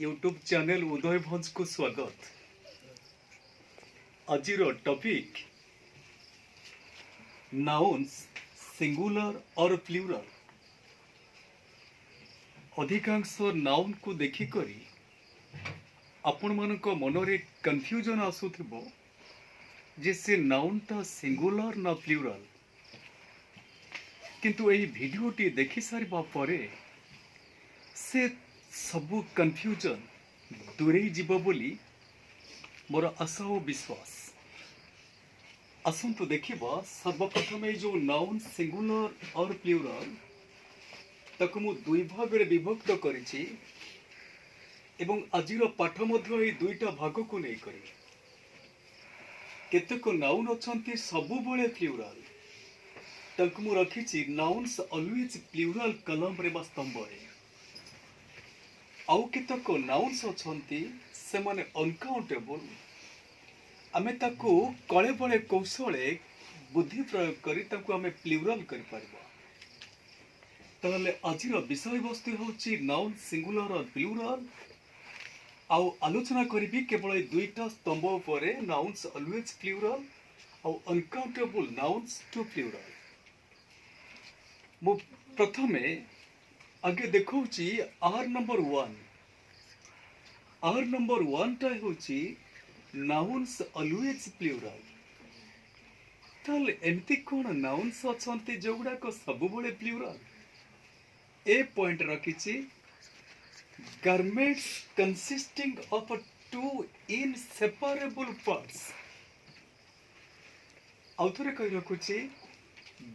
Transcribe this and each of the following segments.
YouTube channel उदय भंज को स्वागत। आज टॉपिक नाउन्स सिंगुलर और प्लूरल। अधिकांश नाउन को देखिकरी आपण मानक मनरे कंफ्यूजन आसुथिबो जे से नाउनटा सिंगुलर ना प्लूरल, किंतु एही भिडियोटी देखि सारिबा परे से सबु कंफ्यूजन दूरे जीव बोली मोर आशा और विश्वास। आसंतु देखिबा सर्वप्रथम जो नाउन सिंगुलर और प्लूरल ताकु मु दुई भाग रे विभक्त करिछि एवं आजिर पाठ मध्य ए दुईटा भाग को नै करी केतेक नाउन अछंती सबु बळे प्लूरल ताकु मु रखिछि नाउन्स ऑलवेज प्लूरल कलम रे बा स्तंभ रे। आउ केतक नाउन्स अछंती से माने अनकाउंटेबल आमे ताकु कळे बळे कौशले बुद्धि प्रयोग करी ताकु आमे प्लूरल करि परबा। ताले आजिर विषय वस्तु होछि नाउन सिंगुलर और प्लूरल। आउ आलोचना करिबी केवल ए दुईटा स्तंभ उपरे नाउन्स ऑलवेज प्लूरल आउ अनकाउंटेबल नाउन्स टू प्लूरल। मु प्रथमे आगे देखौछि आर नंबर 1। आर नंबर 1 टा होछि नाउन्स ऑलवेज प्लूरल। ताले एमती कोन नाउन्स अछंती जोगुडा को सब बळे प्लूरल। ए पॉइंट रखिछि garments consisting of two inseparable parts। आउथरे कहि रखुछि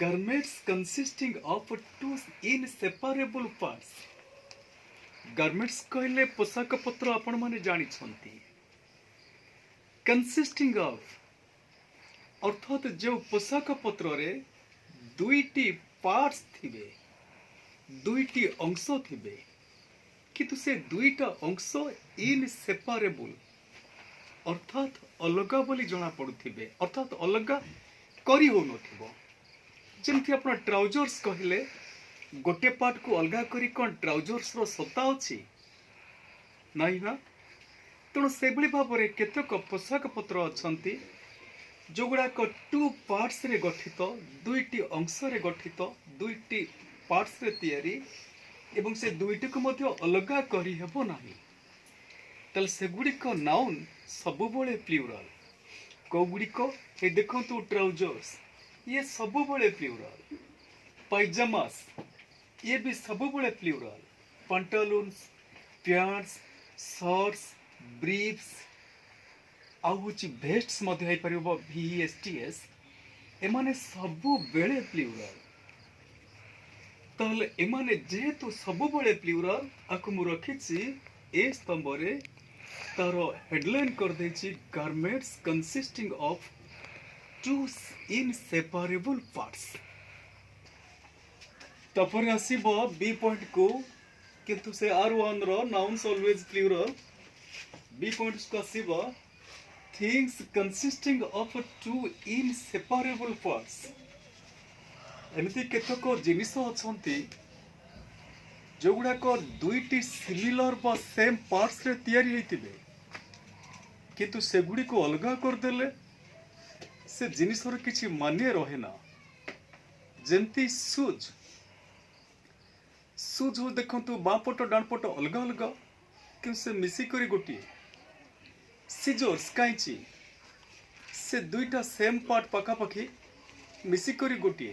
garments consisting of two inseparable parts। garments कहले पोशाक पत्र आपण माने जानि छंती। consisting of अर्थात जो पोशाक पत्र रे दुईटी पार्ट्स थिबे, दुईटी अंश थिबे, किंतु से दुईटा अंश इनसेपारेबल अर्थात अलगा बोली जना पड़ुथिबे, अर्थात अलगा करी हो नथिबो। जेमथि आपण ट्राउजर्स कहले गोटे पार्ट को अलगा करी कोन ट्राउजर्स रो सत्ता अछि नाही ना। तेणु से भली भाबरे केतक पोशाक पत्र अछंती जोगुडा को टू पार्ट्स रे गठित, दुईटी अंश रे गठित, दुईटी पार्ट्स रे तयारी एवं से दुईटी को मध्य अलगा करी हेबो नाही। तल से गुडी को नाउन सबु बळे प्लूरल। को गुडी को ए देखंतु ट्राउजर्स ये सबु बळे प्लूरल। पायजामास ये भी सबु बळे plural. Pantaloons, pants, shirts, briefs आउ होची वेस्ट्स मध्य हे परिबो VESTS एमाने सबु बेळे प्लूरल। ताले एमाने जेहेतु सबु बळे प्लूरल आकु मु रखिछि ए स्तंभ रे तारो हेडलाइन कर दैछि garments consisting of two inseparable parts. तपर आसीबो बी पॉइंट को किंतु से R1 रो nouns always plural. B point को आसीबो things consisting of two inseparable parts. एमती केतक जिनिस अछंती जोगुडा को दुईटी सिमिलर बा सेम पार्ट्स रे तयारी हेतिबे, किंतु सेगुडी को अलगा कर देले से जिनिस रो किछि माने रहे ना। जेमती शूज हो देखंतु बापट डाणपट अलगा अलगा कि से मिसी करी गोटी। सीजर्स काइची से दुईटा सेम पार्ट पाखा पाखी मिसी करी गोटी।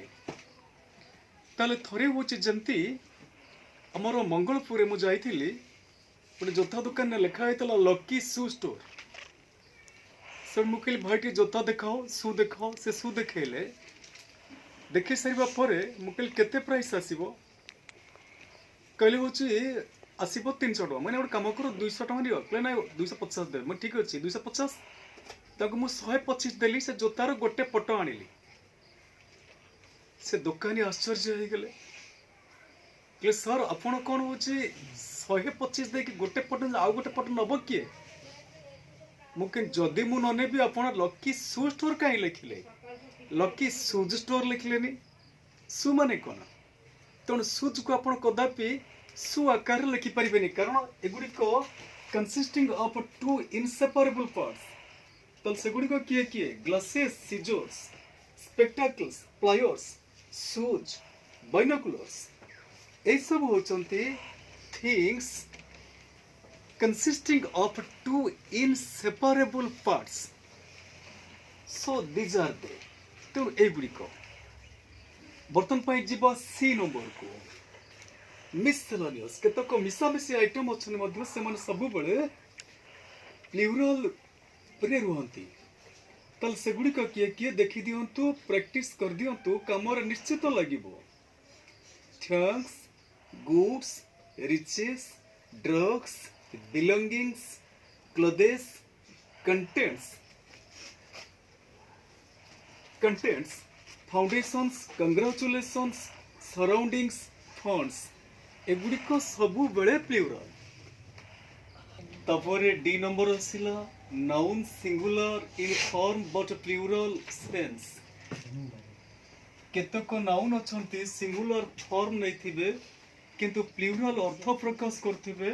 ताले थरे होची जमती हमरो मंगलपुर मु जाइथिली गोटे जोता दुकान ने लिखा हैतला लकी शू स्टोर। सर मुकेल भाईटी जोता देखाओ शू देखाओ से शू देखेले देखि सारिबा परे मुकेल केते प्राइस आसीबो कहले होची आसीबो 300 टका। माने गोटे काम करो 200 टका दियो कहले ना 250 दे। मैं ठीक अछि 250 ताको मु 125 देली। से जोतार गोटे पट आनिली। से दुकानी आश्चर्य हो गले कि सर आपण कौन हो 125 दे कि गोटे पट आउ गोटे पट नब किए मुझे जदि मु नने भी आपण लकी शू स्टोर कहीं लिखिले लकी शूज स्टोर लिखलेनी। शू माने कौन तेणु शूज को आपण कदापि शू आकार लिखिपारे कारण एगुड़िक consisting of two inseparable parts तो सेगुड़िक किए किए glasses scissors spectacles pliers shoes binoculars ये सब होचंती things consisting of two inseparable parts so these are they तो एगुड़िक बर्तन पाई जीवा सी नंबर को मिससेलेनियस केतक मिसामिसी आइटम अच्छन मध्य से मन सब बळे प्लूरल रे रुहंती तल सेगुड़िक किए किए देखि दियंतु प्रैक्टिस कर दियंतु कामर निश्चित लागिबो thanks goods riches drugs belongings clothes contents foundations congratulations surroundings funds एगुड़िक सबु बेले प्लूरल तापर डी नंबर आसिला noun singular in form but plural sense केतक नाउन अछंती सिंगुलर फॉर्म नै थिबे किंतु प्लूरल अर्थ प्रकाश करथिबे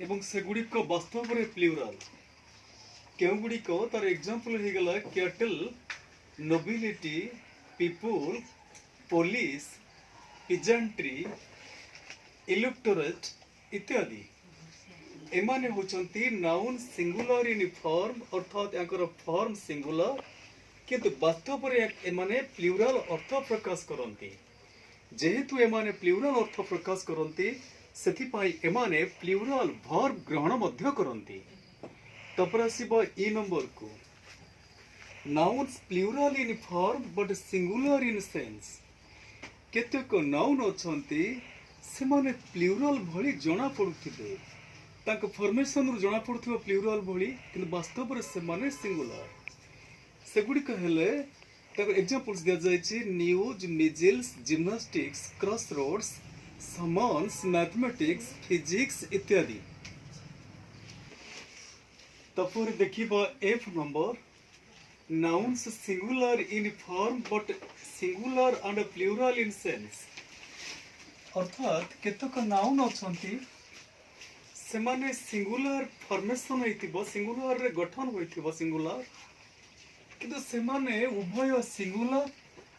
एवं सेगुड़िक वास्तव रे प्लूरल केउगुड़िक तार एग्जांपल हे गेला cattle nobility people police peasantry electorate इत्यादि एमाने होचंती नाउन सिंगुलर इन फॉर्म अर्थात याकर फॉर्म सिंगुलर किंतु वास्तव रे एमाने प्लूरल अर्थ प्रकाश करंती जेहेतु एमाने प्लूरल अर्थ प्रकाश करंती सेथिपाई एमाने प्लूरल वर्ब ग्रहण मध्य करंती तपर आसीबो ई नंबर को nouns plural in form but singular in sense केतेक नाउन अछंती सेमाने प्लूरल भली जणा पडुथिबे ताक फॉर्मेशन रु जणा पडुथिबो प्लूरल भली किंतु वास्तव रे सेमाने सिंगुलर सेगुडी कहले ताक एग्जांपल्स दिया जायछि news measles gymnastics cross roads summons mathematics physics इत्यादि तपर देखिबा एफ number nouns singular in form but singular and plural in sense अर्थात केतक नाउन अछंती सेमाने सिंगुलर फॉर्मेशन होइतिबो सिंगुलर रे गठन होइतिबो सिंगुलर किंतु सेमाने उभय सिंगुलर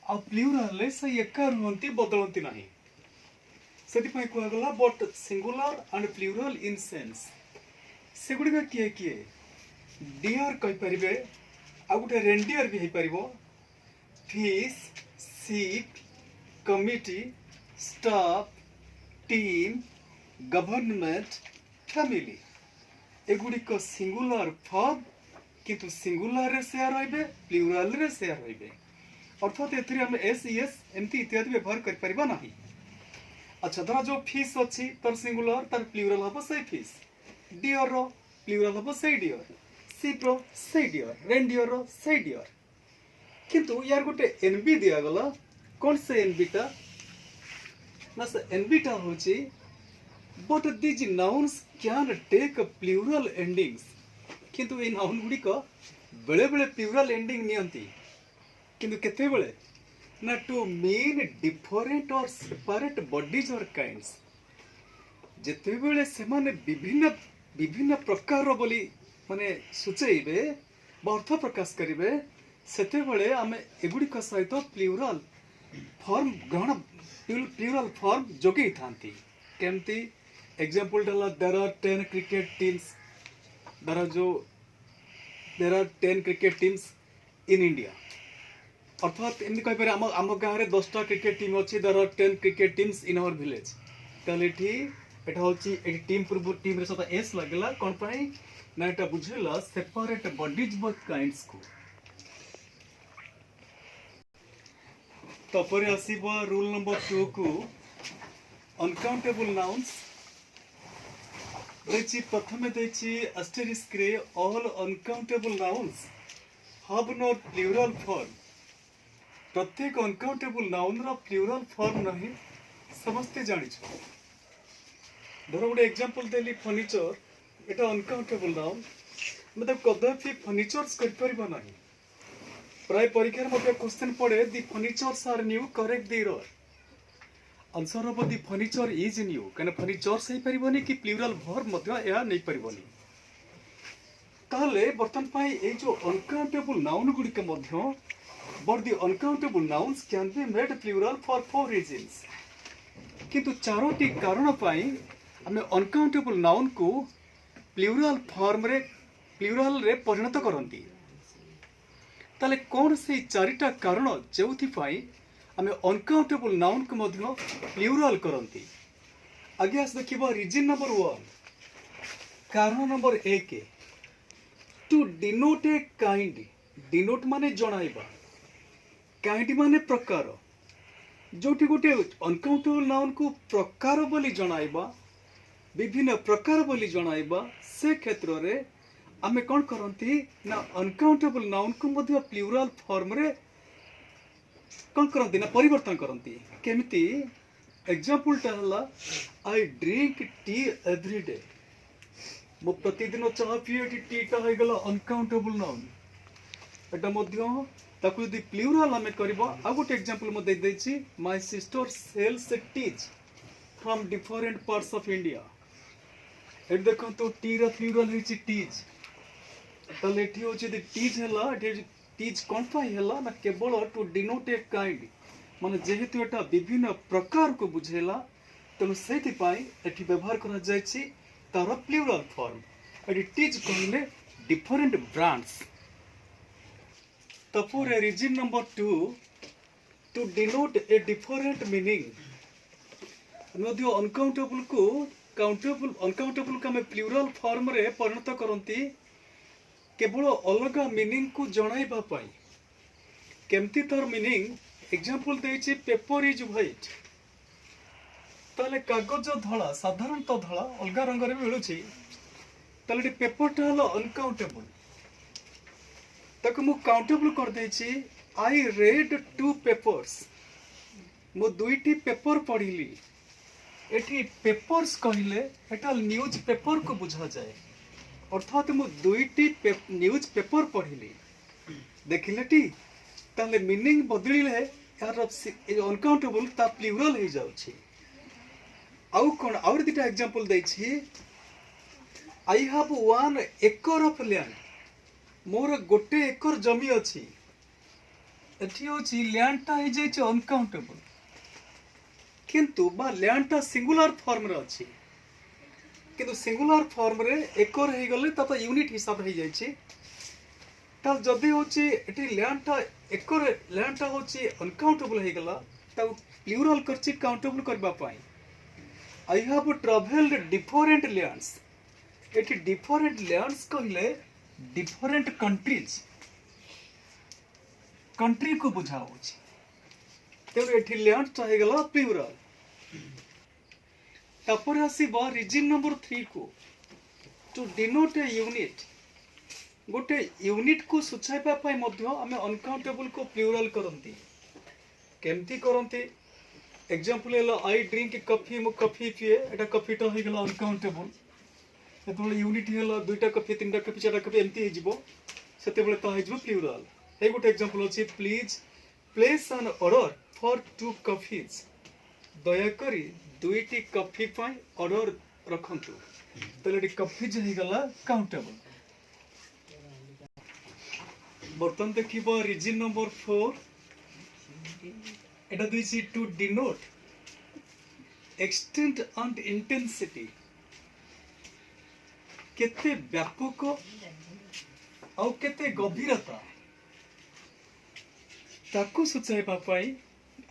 आ प्लूरल रे से एका रहंती बदलंती नाही सेति पय कोआ गला but singular and plural in sense सेगुडी का किए किए डियर कहि परिबे आ गुटे रेंडियर भी है परिबो fish sheep committee staff team government family एगुड़िक सिंगुलर फॉर्म किंतु सिंगुलर रे शेयर होइबे प्लूरल रे शेयर होइबे अर्थात एथि हम एस एस एमती इत्यादि व्यवहार कर परिबा नाही अच्छा धरा जो फिश अछि तर सिंगुलर तर प्लूरल हबो से फिश डियर रो प्लूरल हबो से डियर सीप्रो से डियर रेंडियर से डियर किंतु यार गोटे एनबी दिया गला कौन से एनबीटा ना से एनबीटा होची but these nouns can take plural endings किंतु ए नाउन गुडी को बेले बेले प्लूरल एंडिंग नियंती किंतु केते बेले ना टू मीन डिफरेंट और सेपरेट बॉडीज और काइंड्स जेते बेले से माने विभिन्न विभिन्न प्रकार बोली माने सूचेबे अर्थ प्रकाश करेंगे सेते बळे आमे एगुड़िक सहित प्लूरल फॉर्म ग्रहण प्लूरल फॉर्म जोगे थांती केमती एग्जांपल डला there are 10 cricket teams there are 10 cricket teams in India अर्थात एमती कहि पारे आम गाँव में 10टा क्रिकेट टीम अच्छी there are 10 cricket teams in our village ताले एटा होची एक टीम पूर्व टीम रे सता एस लागला कोन पई ना एटा बुझेला सेपरेट बॉडीज बट काइंड्स को तपरे आसीबो रूल नंबर 2 को अनकाउंटेबल नाउन्स देछि प्रथमे देछि एस्टेरिस्क रे all uncountable nouns have not plural form प्रत्येक अनकाउंटेबल नाउन रो प्लूरल फॉर्म नहीं समस्ते जानि छ धरो गोटे एग्जांपल देली फर्नीचर एटा अनकाउंटेबल नाउन मतलब कदापि फर्नीचर्स कर परिबा नाही प्राय परीक्षा में क्वेश्चन पड़े the furnitures are new correct the error answer of the furniture is new कने फर्निचर सही परिबनी कि प्लूरल वर्ब मध्य या नहीं परिबनी ताले बर्तन पाई ए जो अनकाउंटेबल नाउन गुडी के मध्य but the uncountable nouns can be made plural for 4 reasons किंतु चारोटी कारण पाई हमें अनकाउंटेबल नाउन को प्लूरल रे परिणत करंती ताले कौन से चारिटा कारण जेउथि पाई हमें अनकाउंटेबल नाउन को मध्य प्लूरल करंती आगे आस देखिबा रीजन नंबर 1 कारण number 1 to denote a kind denote माने जणाइबा काइंड माने प्रकार जोटी गोटे अनकाउंटेबल नाउन को प्रकार बोली जणाइबा विभिन्न प्रकार बोली जणाइबा से क्षेत्र रे आमे कौन करंती ना अनकाउंटेबल नाउन को मध्य प्लूरल फॉर्म रे कौन करंती ना परिवर्तन करंती केमिति एग्जांपल टा हला I drink tea every day मो प्रतिदिन चाह पिए टी टा हो गला अनकाउंटेबल नाउन एटा मध्य ताकू यदि प्लूरल आमे करबा आ गोटे एग्जांपल म दे देछि my sister sells teas from different parts of India एट देखो तो टी रा प्लूरल हिची टीज तले एठी होछि द टीज हला एठी टीज कोन पाई हला ना केवल टू डिनोट ए काइंड माने जेहेतु एटा विभिन्न प्रकार को बुझेला तनु सेति पाई एठी व्यवहार करा जाय छी तार प्लूरल फॉर्म एठी टीज कहले डिफरेंट ब्रांड्स तफोर reason number 2 to denote a different meaning मध्य अनकाउंटेबल को अनकाउंटेबल का प्लूरल फॉर्म रे परिणत करंती केवल अलग मीनिंग को जणाइबा पाई केमती तार मीनिंग एग्जांपल देछि पेपर इज व्हाइट ताले कागज धला साधारणतः धला अलग रंग रे मिलुछि ताले पेपर टा हला अनकाउंटेबल ताको मु काउंटेबल कर देछि आई रेड 2 पेपर्स मु दुईटी पेपर पढ़िली एठी पेपर्स कहले एटा न्यूज पेपर को बुझा जाए अर्थात मु दुईटी न्यूज पेपर पढ़िली देखिले टी ताले मीनिंग बदलिले यार अनकाउंटेबल ता प्लूरल हो जाउछि आउ कोन और दिटा एग्जांपल दै छी I have 1 acre of land मोर गोटे एकर जमी अछि एठी होछि लैंड ता हो जाय छै अनकाउंटेबल किंतु बा लैंड ता सिंगुलर फॉर्म रे अछि किंतु सिंगुलर फॉर्म रे एकर हे गले ता यूनिट हिसाब हो जाय छै ता जदी होछि एठी लैंड ता एकर लैंड ता होछि अनकाउंटेबल हे गला ता प्लूरल करछि काउंटेबल करबा पाई I have travelled different lands एठी डिफरेंट लैंड्स कहले डिफरेंट कंट्रीज कंट्री को बुझाओ तेरे एठी लैंड ता हे गला प्लूरल तापर आसीबा रीजन नंबर 3 को टू डिनोट ए यूनिट गोटे यूनिट को सूचाइबा पाई मध्य हमें अनकाउंटेबल को प्लूरल करंती केमती करंती एग्जांपल हला आई ड्रिंक कॉफी मु कॉफी पिए एटा कॉफी टा हो गला अनकाउंटेबल सेतबेले यूनिट हला दुईटा कॉफी तीनटा कॉफी चारटा कॉफी एमती हे जिवो सेतेबेले ता हे जिवो प्लूरल हे गोटे एग्जांपल अछि please place an order for 2 coffees दया करी दुईटी कॉफी पाई ऑर्डर रखंतु तलेडी कॉफी जे हे गला काउंटेबल बर्तन देखिबा रीजन नंबर 4 एटा दिसी to denote extent and intensity केते व्यापक आउ केते गभीरता ताको सूचाइबा पाई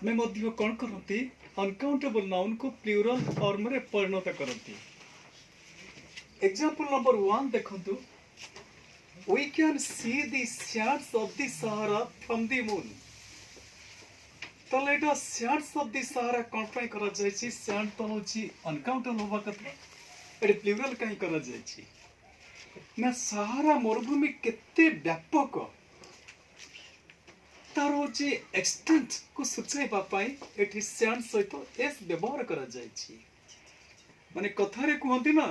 मैं मध्य कोन करंती अनकाउंटेबल नाउन को प्लूरल फॉर्म रे परिणत करंती एग्जांपल नंबर 1 देखंतु we can see the sands of the Sahara from the moon तले एटा sands of the Sahara कोन पय करा जाय छी सैंड तो होची अनकाउंटेबल होबा कथा एटे प्लूरल काई करा जाय छी ना सहारा मरुभूमि केते व्यापक तार होची एक्सटेंट को सूचाइबा पाई एठी सैंड सहित एस व्यवहार करा जाय छी माने कथारे कहंती ना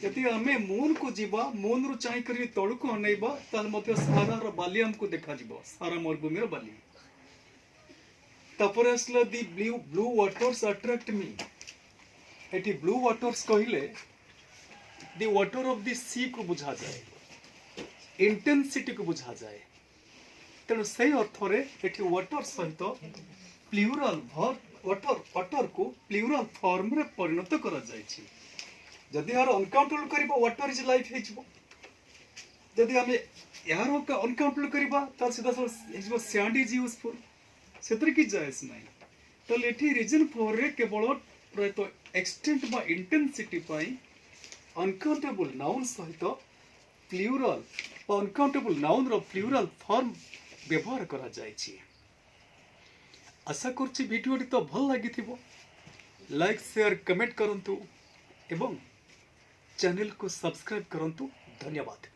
यदि हमें मून को जीवा मून रु चाहि करी तळु को अनेबा ताल मध्य सहारा रो बाली हमको देखा जीवो सारा मरुभूमि रो बाली तापर आसला दी ब्लू वाटर्स अट्रैक्ट मी। एटी ब्लू वाटर्स कहले दी वाटर ऑफ दी सी को बुझा जाए, इंटेंसिटी को बुझा जाए। तेणु से अर्थ रे एटी वाटर सहित प्लूरल वाटर वाटर को प्लूरल फॉर्म रे परिणत करा जायछि। जदि यार अनकाउंटेबल करबा वाटर इज लाइफ हेजबो, जदि हमें यार अनकाउंटेबल करबा त सीधा हेजबो सैंड इज यूजफुल, सेतर की जायस नै। त एठी रीजन फोर रे केवल प्रयत एक्सटेंट बा इंटेंसिटी पाई अनकाउंटेबल नाउन सहित प्लूरल अनकाउंटेबल नाउन रो प्लूरल फॉर्म व्यवहार करा जायछि। आशा करछि वीडियोटी तो भल लागिथिबो। लाइक शेयर कमेंट करंतु एवं चैनल को सब्सक्राइब करंतु। धन्यवाद।